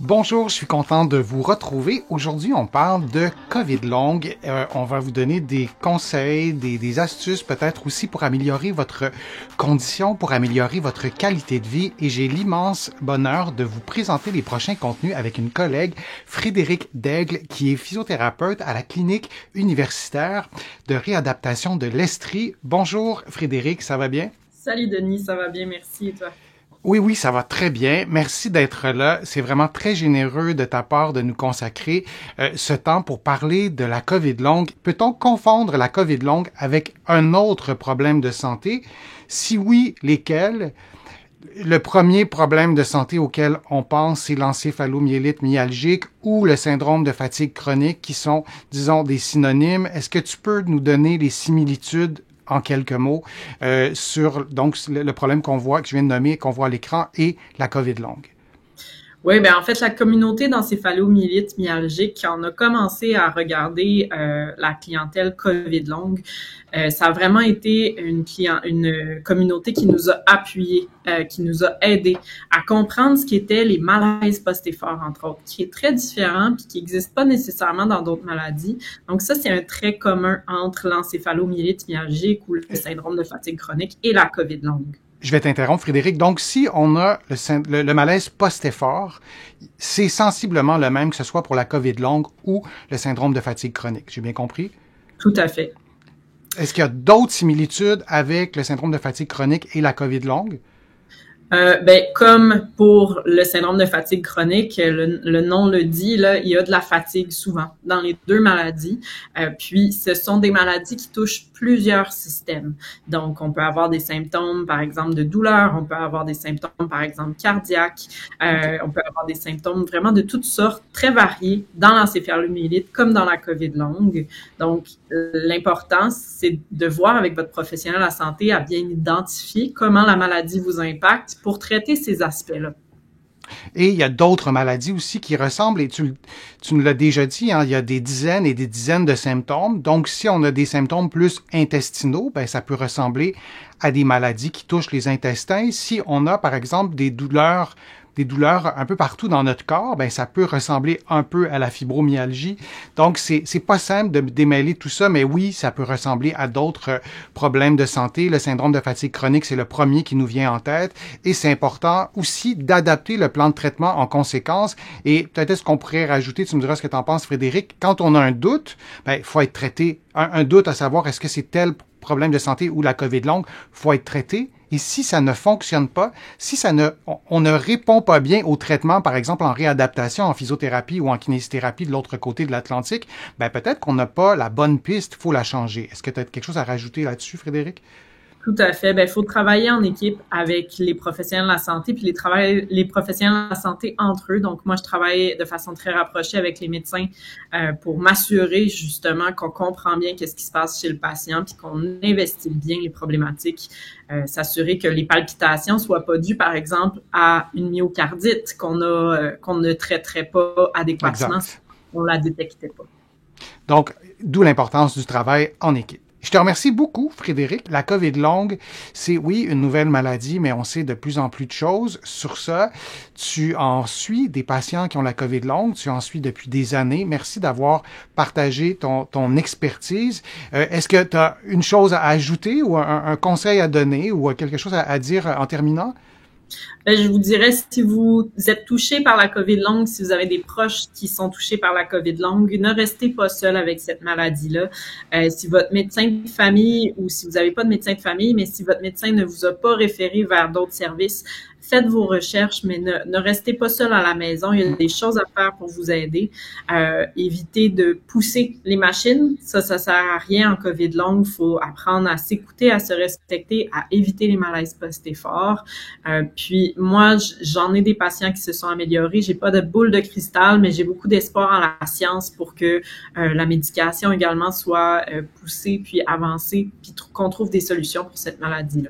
Bonjour, je suis content de vous retrouver. Aujourd'hui, on parle de COVID longue. On va vous donner des conseils, des astuces peut-être aussi pour améliorer votre condition, pour améliorer votre qualité de vie. Et j'ai l'immense bonheur de vous présenter les prochains contenus avec une collègue, Frédérique Daigle, qui est physiothérapeute à la clinique universitaire de réadaptation de l'Estrie. Bonjour Frédérique, ça va bien? Salut Denis, ça va bien, merci et toi? Oui, ça va très bien. Merci d'être là. C'est vraiment très généreux de ta part de nous consacrer ce temps pour parler de la COVID longue. Peut-on confondre la COVID longue avec un autre problème de santé? Si oui, lesquels? Le premier problème de santé auquel on pense, c'est l'encéphalomyélite myalgique ou le syndrome de fatigue chronique qui sont, disons, des synonymes. Est-ce que tu peux nous donner les similitudes en quelques mots sur donc le problème qu'on voit, que je viens de nommer, qu'on voit à l'écran, et la COVID longue? Oui, ben en fait, la communauté d'encéphalomyélite myalgique, on a commencé à regarder la clientèle COVID longue. Ça a vraiment été une communauté qui nous a appuyés, qui nous a aidés à comprendre ce qu'étaient les malaises post-efforts, entre autres, qui est très différent puis qui n'existe pas nécessairement dans d'autres maladies. Donc ça, c'est un trait commun entre l'encéphalomyélite myalgique ou le syndrome de fatigue chronique et la COVID longue. Je vais t'interrompre, Frédéric. Donc, si on a le malaise post-effort, c'est sensiblement le même que ce soit pour la COVID longue ou le syndrome de fatigue chronique. J'ai bien compris? Tout à fait. Est-ce qu'il y a d'autres similitudes avec le syndrome de fatigue chronique et la COVID longue? Comme pour le syndrome de fatigue chronique, le nom le dit, là, il y a de la fatigue souvent dans les deux maladies. Puis, ce sont des maladies qui touchent plusieurs systèmes. Donc, on peut avoir des symptômes, par exemple, de douleur, on peut avoir des symptômes, par exemple, cardiaques, on peut avoir des symptômes vraiment de toutes sortes, très variés dans l'encéphalomyélite comme dans la COVID longue. Donc, l'important, c'est de voir avec votre professionnel de la santé à bien identifier comment la maladie vous impacte pour traiter ces aspects-là. Et il y a d'autres maladies aussi qui ressemblent, et tu nous l'as déjà dit, hein, il y a des dizaines et des dizaines de symptômes. Donc, si on a des symptômes plus intestinaux, ben, ça peut ressembler à des maladies qui touchent les intestins. Si on a, par exemple, des douleurs un peu partout dans notre corps, ben ça peut ressembler un peu à la fibromyalgie. Donc, c'est pas simple de démêler tout ça, mais oui, ça peut ressembler à d'autres problèmes de santé. Le syndrome de fatigue chronique, c'est le premier qui nous vient en tête. Et c'est important aussi d'adapter le plan de traitement en conséquence. Et peut-être ce qu'on pourrait rajouter, tu me diras ce que tu en penses, Frédéric, quand on a un doute, ben, il faut être traité. Un doute à savoir est-ce que c'est tel problème de santé ou la COVID longue, faut être traité. Et si ça ne fonctionne pas, si on ne répond pas bien au traitement, par exemple en réadaptation, en physiothérapie ou en kinésithérapie de l'autre côté de l'Atlantique, ben peut-être qu'on n'a pas la bonne piste, il faut la changer. Est-ce que tu as quelque chose à rajouter là-dessus, Frédéric? Tout à fait. Il faut travailler en équipe avec les professionnels de la santé, puis les professionnels de la santé entre eux. Donc, moi, je travaille de façon très rapprochée avec les médecins pour m'assurer justement qu'on comprend bien qu'est-ce qui se passe chez le patient, puis qu'on investigue bien les problématiques. S'assurer que les palpitations soient pas dues, par exemple, à une myocardite qu'on ne traiterait pas adéquatement si Exact. on la détectait pas. Donc, d'où l'importance du travail en équipe. Je te remercie beaucoup, Frédéric. La COVID longue, c'est oui une nouvelle maladie, mais on sait de plus en plus de choses sur ça. Tu en suis des patients qui ont la COVID longue, tu en suis depuis des années. Merci d'avoir partagé ton expertise. Est-ce que tu as une chose à ajouter ou un conseil à donner ou quelque chose à dire en terminant? Je vous dirais, si vous êtes touché par la COVID longue, si vous avez des proches qui sont touchés par la COVID longue, ne restez pas seul avec cette maladie-là. Si votre médecin de famille ou si vous n'avez pas de médecin de famille, mais si votre médecin ne vous a pas référé vers d'autres services, faites vos recherches, mais ne restez pas seul à la maison. Il y a des choses à faire pour vous aider. Évitez de pousser les machines. Ça sert à rien en COVID longue. Il faut apprendre à s'écouter, à se respecter, à éviter les malaises post-effort. Puis moi, j'en ai des patients qui se sont améliorés. J'ai pas de boule de cristal, mais j'ai beaucoup d'espoir en la science pour que la médication également soit poussée puis avancée, puis qu'on trouve des solutions pour cette maladie-là.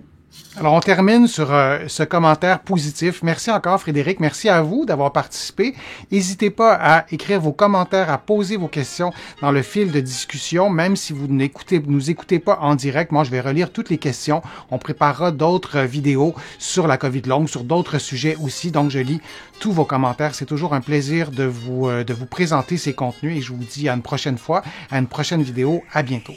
Alors, on termine sur ce commentaire positif. Merci encore, Frédéric. Merci à vous d'avoir participé. N'hésitez pas à écrire vos commentaires, à poser vos questions dans le fil de discussion, même si vous nous écoutez pas en direct. Moi, je vais relire toutes les questions. On préparera d'autres vidéos sur la COVID longue, sur d'autres sujets aussi. Donc, je lis tous vos commentaires. C'est toujours un plaisir de vous présenter ces contenus et je vous dis à une prochaine fois, à une prochaine vidéo. À bientôt.